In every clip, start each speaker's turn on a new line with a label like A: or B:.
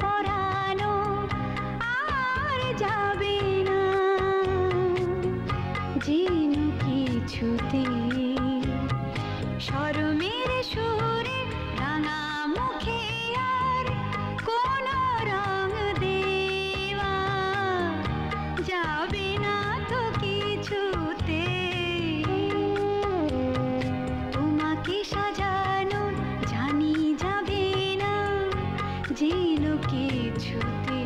A: পরানো আর যাবে না যেন কিছুতে। শরমের সুরে রাঙা মুখে আর কোনো রং দেওয়া যাবে না তো কিছুতে। তোমাকে সাজানো জানি যাবে না যেন কিছুতে।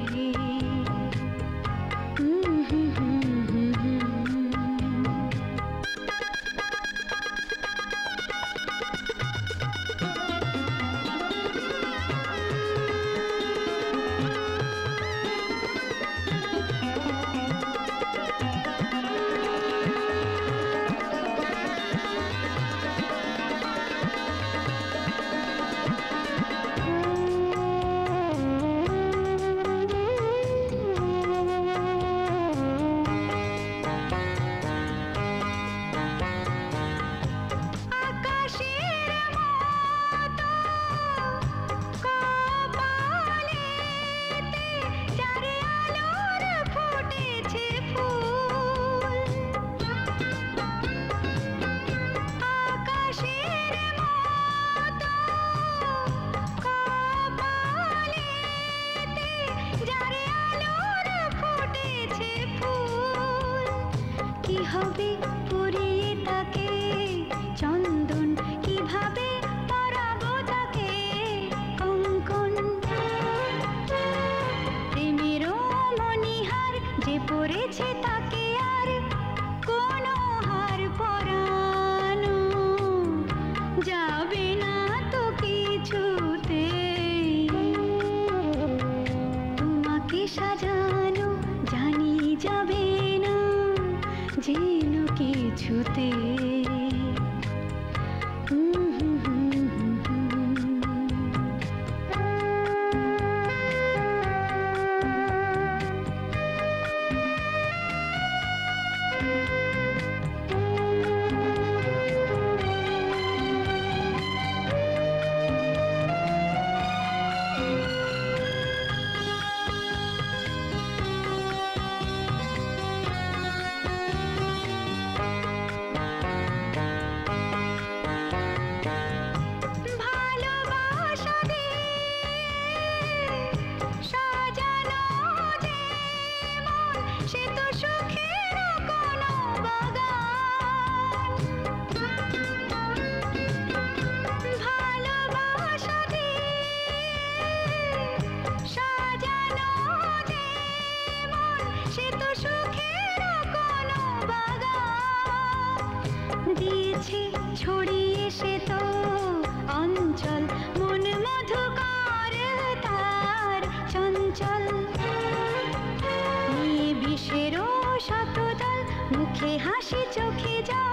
A: কিভাবে পরিয়ে তাকে চন্দন, কিভাবে পরাবো তাকে কঙ্কন। প্রেমেরও মণিহার যে পড়েছে তাকে আর কোনো হার পরানো যাবে না তো কিছুতে। তোমাকে সাজানো জানি যাবে না যেন কিছুতে। দিয়েছে ছড়িয়ে সে তো অঞ্চল, মন মধুকর তার চঞ্চল। নিয়ে বিষেরও শতদল, মুখে হাসি চোখে জল।